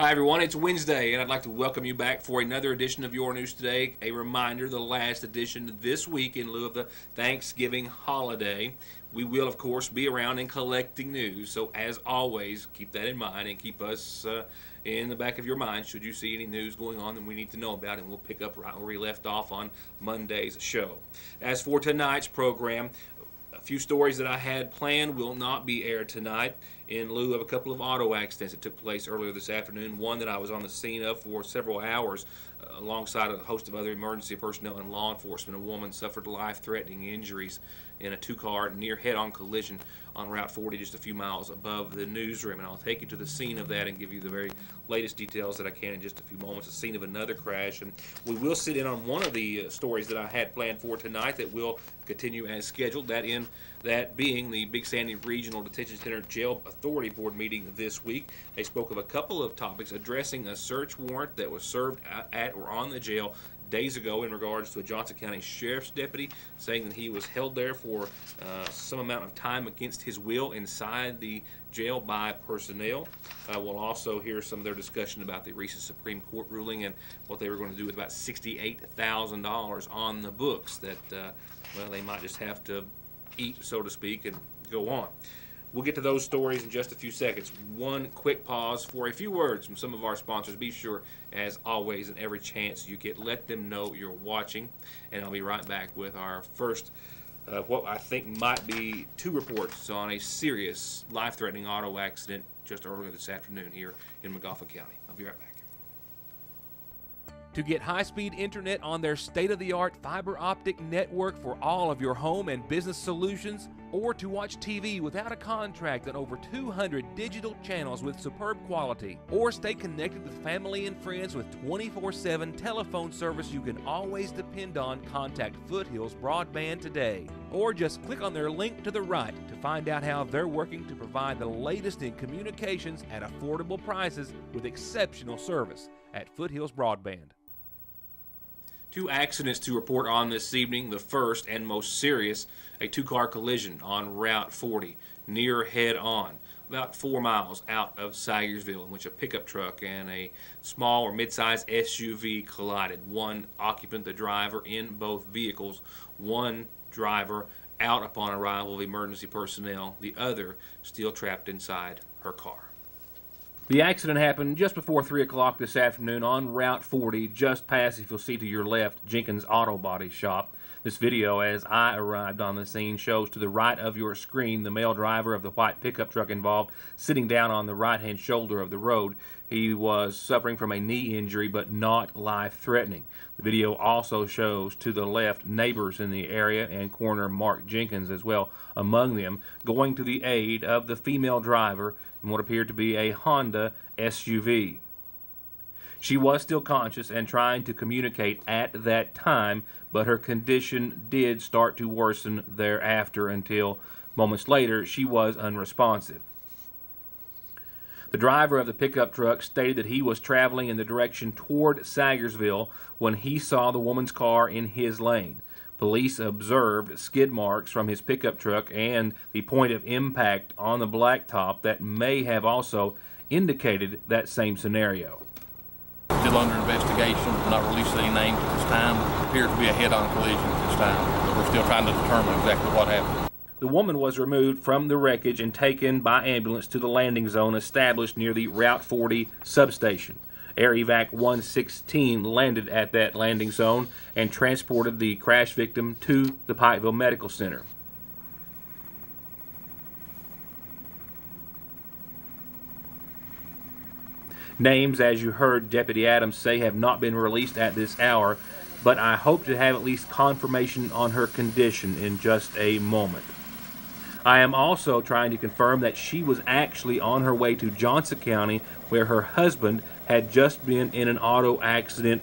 Hi everyone, it's Wednesday and I'd like to welcome you back for another edition of Your News Today. A reminder, the last edition this week in lieu of the Thanksgiving holiday. We will of course be around and collecting news, so as always keep that in mind and keep us in the back of your mind should you see any news going on that we need to know about, and we'll pick up right where we left off on Monday's show. As for tonight's program, a few stories that I had planned will not be aired tonight in lieu of a couple of auto accidents that took place earlier this afternoon. One that I was on the scene of for several hours alongside a host of other emergency personnel and law enforcement. A woman suffered life-threatening injuries in a two-car near head-on collision on Route 40 just a few miles above the newsroom. And I'll take you to the scene of that and give you the very latest details that I can in just a few moments. The scene of another crash. And we will sit in on one of the stories that I had planned for tonight that will continue as scheduled. That being the Big Sandy Regional Detention Center Jail Authority Board meeting this week. They spoke of a couple of topics addressing a search warrant that was served at or on the jail days ago in regards to a Johnson County Sheriff's deputy, saying that he was held there for some amount of time against his will inside the jail by personnel. We'll also hear some of their discussion about the recent Supreme Court ruling and what they were going to do with about $68,000 on the books that, they might just have to eat, so to speak, and go on. We'll get to those stories in just a few seconds. One quick pause for a few words from some of our sponsors. Be sure, as always, and every chance you get, let them know you're watching. And I'll be right back with our first, what I think might be two reports on a serious, life-threatening auto accident just earlier this afternoon here in Montgomery County. I'll be right back. To get high-speed internet on their state-of-the-art fiber optic network for all of your home and business solutions, or to watch TV without a contract on over 200 digital channels with superb quality, or stay connected with family and friends with 24/7 telephone service you can always depend on, contact Foothills Broadband today. Or just click on their link to the right to find out how they're working to provide the latest in communications at affordable prices with exceptional service at Foothills Broadband. Two accidents to report on this evening. The first and most serious, a two-car collision on Route 40 near head-on, about 4 miles out of Sayersville, in which a pickup truck and a small or mid-sized SUV collided. One occupant, the driver, in both vehicles. One driver out upon arrival of emergency personnel. The other still trapped inside her car. The accident happened just before 3 o'clock this afternoon on Route 40, just past, if you'll see to your left, Jenkins Auto Body Shop. This video, as I arrived on the scene, shows to the right of your screen the male driver of the white pickup truck involved sitting down on the right-hand shoulder of the road. He was suffering from a knee injury, but not life-threatening. The video also shows to the left neighbors in the area and coroner Mark Jenkins as well among them, going to the aid of the female driver in what appeared to be a Honda SUV. She was still conscious and trying to communicate at that time, but her condition did start to worsen thereafter until moments later she was unresponsive. The driver of the pickup truck stated that he was traveling in the direction toward Sayersville when he saw the woman's car in his lane. Police observed skid marks from his pickup truck and the point of impact on the blacktop that may have also indicated that same scenario. Still under investigation, not releasing any names at this time. It appears to be a head-on collision at this time, but we're still trying to determine exactly what happened. The woman was removed from the wreckage and taken by ambulance to the landing zone established near the Route 40 substation. Air Evac 116 landed at that landing zone and transported the crash victim to the Pikeville Medical Center. Names, as you heard Deputy Adams say, have not been released at this hour, but I hope to have at least confirmation on her condition in just a moment. I am also trying to confirm that she was actually on her way to Johnson County, where her husband had just been in an auto accident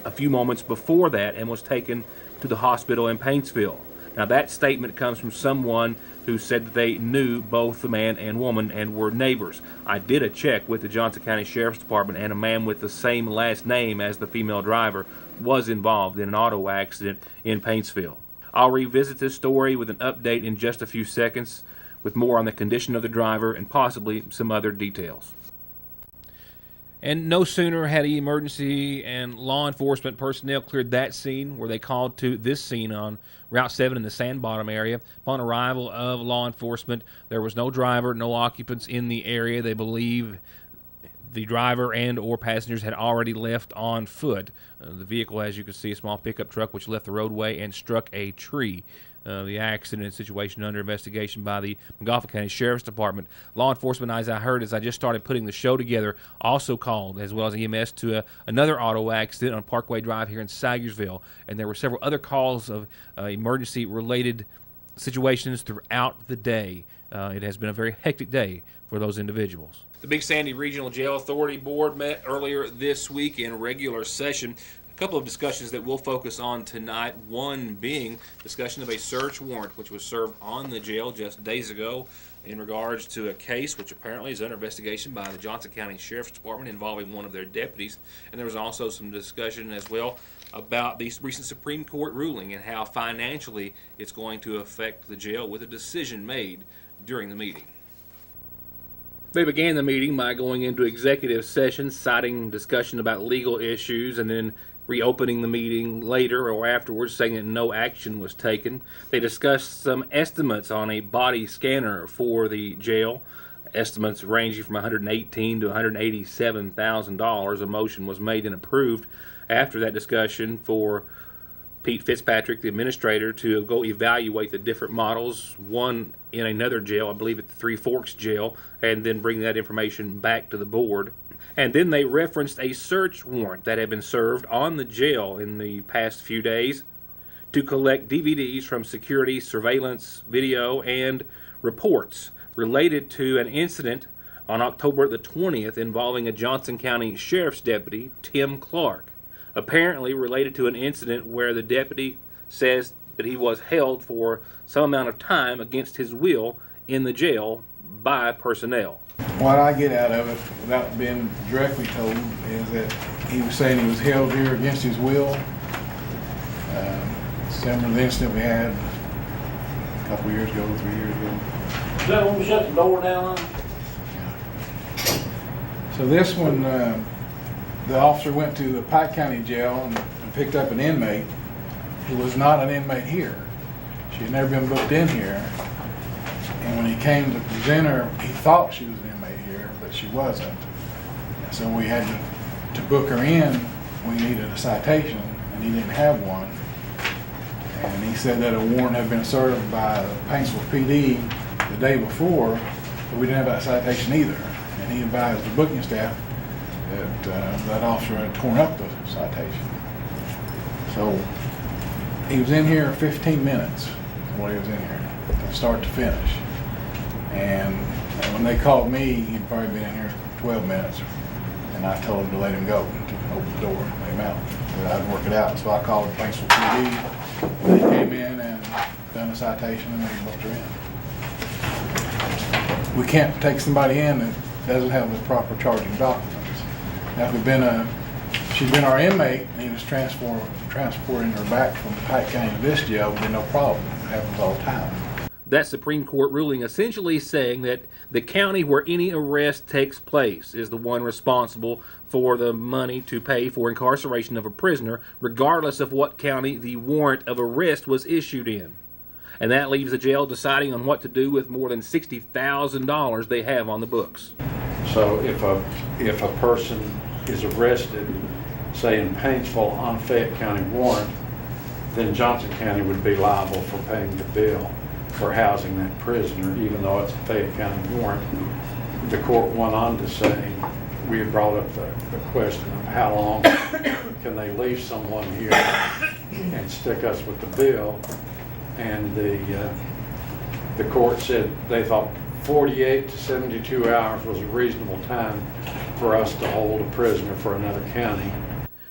a few moments before that and was taken to the hospital in Paintsville. Now, that statement comes from someone who said that they knew both the man and woman and were neighbors. I did a check with the Johnson County Sheriff's Department, and a man with the same last name as the female driver was involved in an auto accident in Paintsville. I'll revisit this story with an update in just a few seconds with more on the condition of the driver and possibly some other details. And no sooner had emergency and law enforcement personnel cleared that scene, where they called to this scene on Route 7 in the Sandbottom area. Upon arrival of law enforcement, there was no driver, no occupants in the area. They believe the driver and or passengers had already left on foot. The vehicle, as you can see, a small pickup truck which left the roadway and struck a tree. The accident and situation under investigation by the Montgomery County Sheriff's Department. Law enforcement, as I just started putting the show together, also called, as well as EMS, to another auto accident on Parkway Drive here in Sagersville. And there were several other calls of emergency-related situations throughout the day. It has been a very hectic day for those individuals. The Big Sandy Regional Jail Authority Board met earlier this week in regular session. A couple of discussions that we'll focus on tonight, one being discussion of a search warrant which was served on the jail just days ago in regards to a case which apparently is under investigation by the Johnson County Sheriff's Department involving one of their deputies. And there was also some discussion as well about the recent Supreme Court ruling and how financially it's going to affect the jail with a decision made during the meeting. They began the meeting by going into executive session, citing discussion about legal issues, and then reopening the meeting later or afterwards, saying that no action was taken. They discussed some estimates on a body scanner for the jail, estimates ranging from $118,000 to $187,000. A motion was made and approved after that discussion for Pete Fitzpatrick, the administrator, to go evaluate the different models, one in another jail, I believe at the Three Forks jail, and then bring that information back to the board. And then they referenced a search warrant that had been served on the jail in the past few days to collect DVDs from security, surveillance, video, and reports related to an incident on October the 20th involving a Johnson County Sheriff's deputy, Tim Clark. Apparently related to an incident where the deputy says that he was held for some amount of time against his will in the jail by personnel. What I get out of it, without being directly told, is that he was saying he was held here against his will. Similar to the incident we had a couple years ago, 3 years ago. Is that when we shut the door down? Yeah. So this one, the officer went to the Pike County Jail and picked up an inmate who was not an inmate here. She had never been booked in here. And when he came to present her, he thought she was an inmate here, but she wasn't. And so we had to book her in. We needed a citation, and he didn't have one. And he said that a warrant had been served by the Paintsville PD the day before, but we didn't have that citation either. And he advised the booking staff that that officer had torn up the citation. So he was in here 15 minutes while he was in here, from start to finish. And when they called me, he'd probably been in here 12 minutes. And I told him to let him go, to open the door and let him out. That I'd work it out. So I called the Paintsville PD. They came in and done a citation and they booked her in. We can't take somebody in that doesn't have the proper charging documents. Now, if she'd been our inmate and he was transporting her back from Pike County to this jail, would be no problem. It happens all the time. That Supreme Court ruling essentially saying that the county where any arrest takes place is the one responsible for the money to pay for incarceration of a prisoner, regardless of what county the warrant of arrest was issued in. And that leaves the jail deciding on what to do with more than $60,000 they have on the books. So if a person is arrested, say in Paintsville on Fayette County warrant, then Johnson County would be liable for paying the bill for housing that prisoner, even though it's a Fayette County warrant. The court went on to say, we had brought up the question of how long can they leave someone here and stick us with the bill, and the court said they thought 48 to 72 hours was a reasonable time for us to hold a prisoner for another county.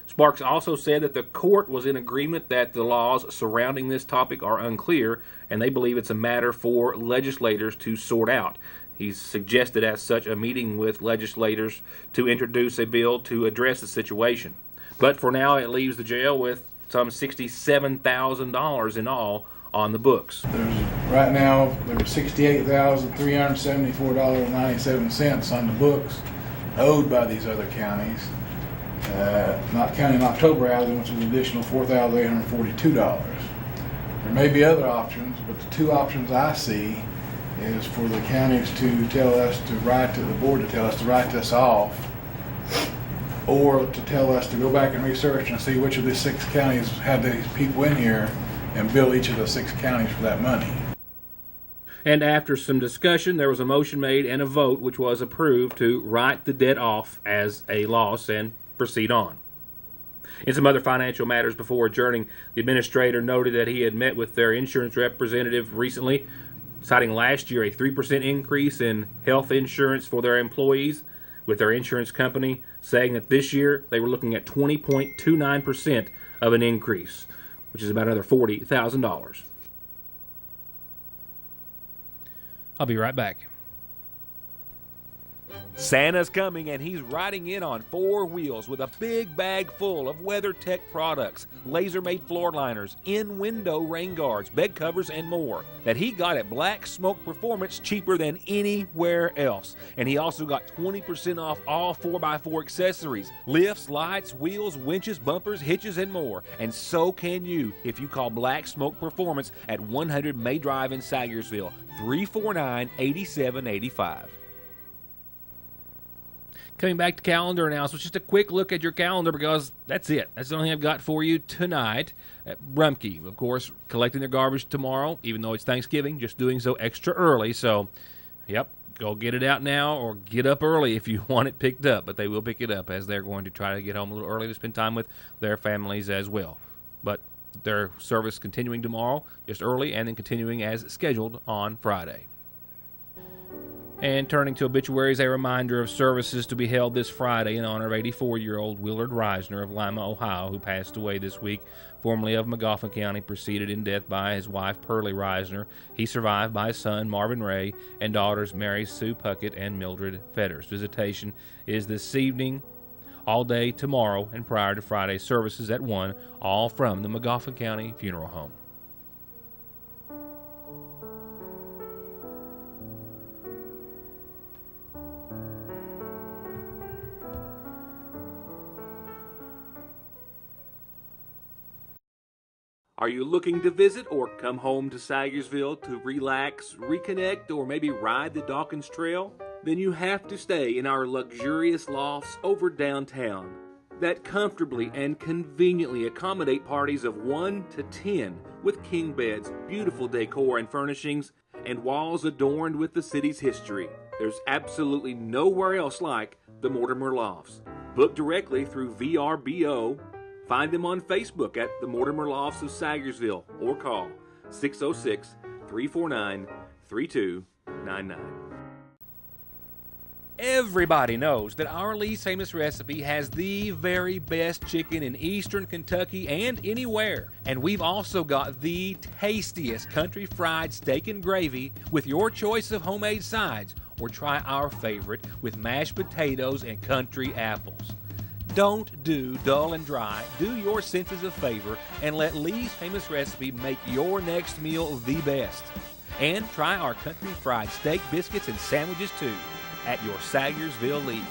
Sparks also said that the court was in agreement that the laws surrounding this topic are unclear, and they believe it's a matter for legislators to sort out. He's suggested as such a meeting with legislators to introduce a bill to address the situation. But for now, it leaves the jail with some $67,000 in all on the books. Right now, there was $68,374.97 on the books. owed by these other counties, not counting October housing, which is an additional $4,842. There may be other options, but the two options I see is for the counties to tell us to write to the board, to tell us to write this off, or to tell us to go back and research and see which of these 6 counties had these people in here and bill each of the 6 counties for that money. And after some discussion, there was a motion made and a vote which was approved to write the debt off as a loss and proceed on. In some other financial matters before adjourning, the administrator noted that he had met with their insurance representative recently, citing last year a 3% increase in health insurance for their employees, with their insurance company saying that this year they were looking at 20.29% of an increase, which is about another $40,000. I'll be right back. Santa's coming, and he's riding in on 4 wheels with a big bag full of WeatherTech products, laser-made floor liners, in-window rain guards, bed covers, and more that he got at Black Smoke Performance cheaper than anywhere else. And he also got 20% off all 4x4 accessories, lifts, lights, wheels, winches, bumpers, hitches, and more. And so can you if you call Black Smoke Performance at 100 May Drive in Sayersville, 349-8785. Coming back to calendar announcements, just a quick look at your calendar because that's it. That's the only thing I've got for you tonight. Rumpke, of course, collecting their garbage tomorrow, even though it's Thanksgiving, just doing so extra early. So, yep, go get it out now or get up early if you want it picked up. But they will pick it up as they're going to try to get home a little early to spend time with their families as well. But their service continuing tomorrow, just early, and then continuing as scheduled on Friday. And turning to obituaries, a reminder of services to be held this Friday in honor of 84-year-old Willard Reisner of Lima, Ohio, who passed away this week, formerly of Magoffin County, preceded in death by his wife, Pearlie Reisner. He survived by his son, Marvin Ray, and daughters, Mary Sue Puckett and Mildred Fetters. Visitation is this evening, all day tomorrow, and prior to Friday's services at 1, all from the Magoffin County Funeral Home. Are you looking to visit or come home to Sayersville to relax, reconnect, or maybe ride the Dawkins Trail? Then you have to stay in our luxurious lofts over downtown that comfortably and conveniently accommodate parties of 1 to 10 with king beds, beautiful decor and furnishings, and walls adorned with the city's history. There's absolutely nowhere else like the Mortimer Lofts. Book directly through VRBO. Find them on Facebook at the Mortimer Lofts of Sayersville or call 606-349-3299. Everybody knows that our Lee's Famous Recipe has the very best chicken in Eastern Kentucky and anywhere. And we've also got the tastiest country fried steak and gravy with your choice of homemade sides, or try our favorite with mashed potatoes and country apples. Don't do dull and dry. Do your senses a favor and let Lee's Famous Recipe make your next meal the best. And try our country fried steak, biscuits, and sandwiches too at your Sayersville Lee's.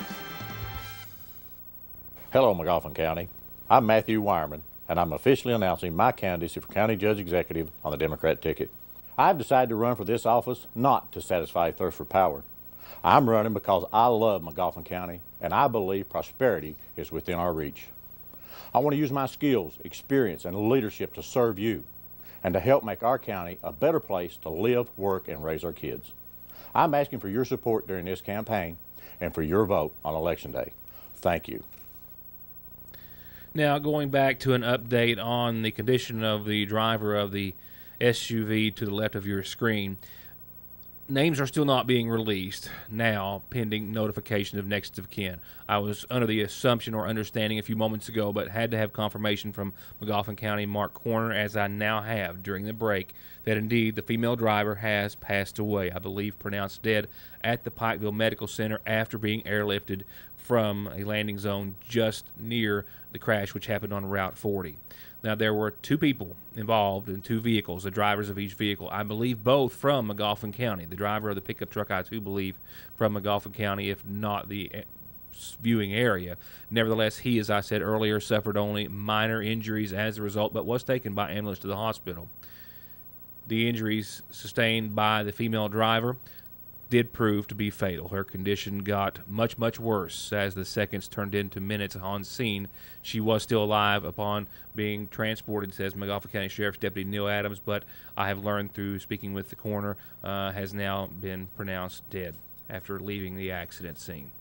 Hello, Magoffin County. I'm Matthew Wireman, and I'm officially announcing my candidacy for County Judge Executive on the Democrat ticket. I've decided to run for this office not to satisfy a thirst for power. I'm running because I love Magoffin County, and I believe prosperity is within our reach. I want to use my skills, experience, and leadership to serve you and to help make our county a better place to live, work, and raise our kids. I'm asking for your support during this campaign and for your vote on Election Day. Thank you. Now, going back to an update on the condition of the driver of the SUV to the left of your screen. Names are still not being released now, pending notification of next of kin. I was under the assumption or understanding a few moments ago, but had to have confirmation from Magoffin County Mark Corner, as I now have during the break, that indeed the female driver has passed away. I believe pronounced dead at the Pikeville Medical Center after being airlifted from a landing zone just near the crash, which happened on Route 40. Now, there were 2 people involved in 2 vehicles, the drivers of each vehicle. I believe both from Magoffin County. The driver of the pickup truck, I too believe, from Magoffin County, if not the viewing area. Nevertheless, he, as I said earlier, suffered only minor injuries as a result, but was taken by ambulance to the hospital. The injuries sustained by the female driver did prove to be fatal. Her condition got much, much worse as the seconds turned into minutes on scene. She was still alive upon being transported, says Montgomery County Sheriff's Deputy Neil Adams, but I have learned through speaking with the coroner, has now been pronounced dead after leaving the accident scene.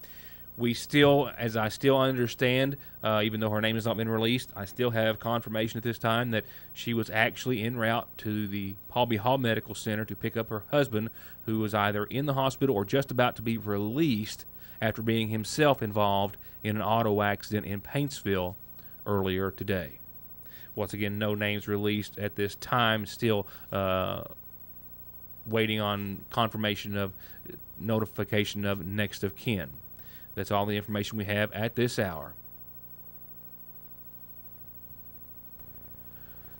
We still, as I still understand, even though her name has not been released, I still have confirmation at this time that she was actually en route to the Palby Hall Medical Center to pick up her husband, who was either in the hospital or just about to be released after being himself involved in an auto accident in Paintsville earlier today. Once again, no names released at this time, still waiting on confirmation of notification of next of kin. That's all the information we have at this hour.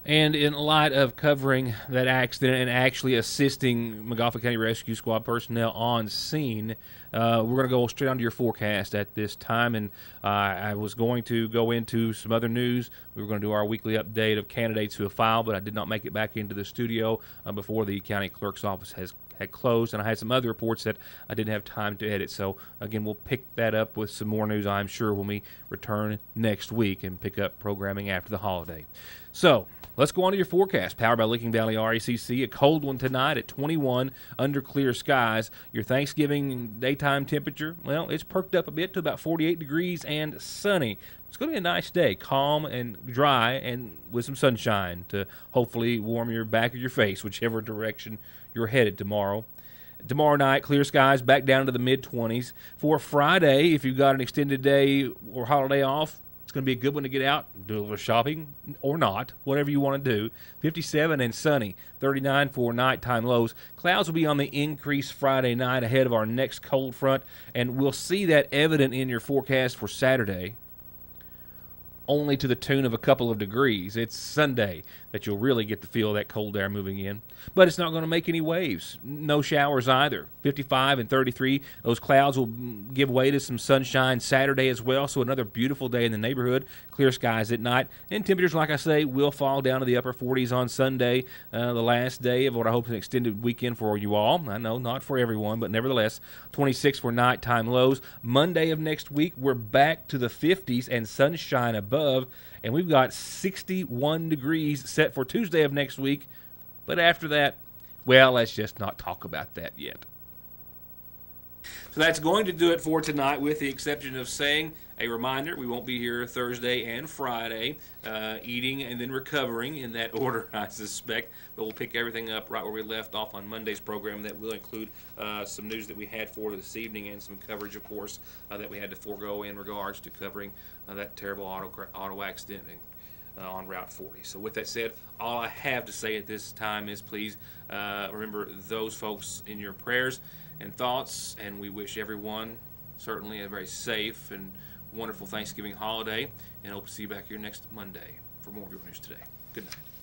And in light of covering that accident and actually assisting Montgomery County Rescue Squad personnel on scene, we're going to go straight onto your forecast at this time. And I was going to go into some other news. We were going to do our weekly update of candidates who have filed, but I did not make it back into the studio before the county clerk's office had closed, and I had some other reports that I didn't have time to edit. So, again, we'll pick that up with some more news, I'm sure, when we return next week and pick up programming after the holiday. So, let's go on to your forecast. Powered by Licking Valley RECC. A cold one tonight at 21 under clear skies. Your Thanksgiving daytime temperature, well, it's perked up a bit to about 48 degrees and sunny. It's going to be a nice day, calm and dry and with some sunshine to hopefully warm your back or your face, whichever direction you're headed tomorrow. Tomorrow night, clear skies, back down to the mid-20s. For Friday, if you've got an extended day or holiday off, it's going to be a good one to get out and do a little shopping or not, whatever you want to do. 57 and sunny, 39 for nighttime lows. Clouds will be on the increase Friday night ahead of our next cold front, and we'll see that evident in your forecast for Saturday, only to the tune of a couple of degrees. It's Sunday that you'll really get the feel of that cold air moving in. But it's not going to make any waves. No showers either. 55 and 33. Those clouds will give way to some sunshine Saturday as well, so another beautiful day in the neighborhood. Clear skies at night. And temperatures, like I say, will fall down to the upper 40s on Sunday, the last day of what I hope is an extended weekend for you all. I know, not for everyone, but nevertheless, 26 for nighttime lows. Monday of next week, we're back to the 50s and sunshine above, and we've got 61 degrees set for Tuesday of next week. But after that, well, let's just not talk about that yet. So that's going to do it for tonight, with the exception of saying a reminder, we won't be here Thursday and Friday, eating and then recovering in that order, I suspect. But we'll pick everything up right where we left off on Monday's program. That will include some news that we had for this evening and some coverage, of course, that we had to forego in regards to covering that terrible auto accident on Route 40. So with that said, all I have to say at this time is please remember those folks in your prayers and thoughts, and we wish everyone certainly a very safe and wonderful Thanksgiving holiday, and hope to see you back here next Monday for more of your news today. Good night.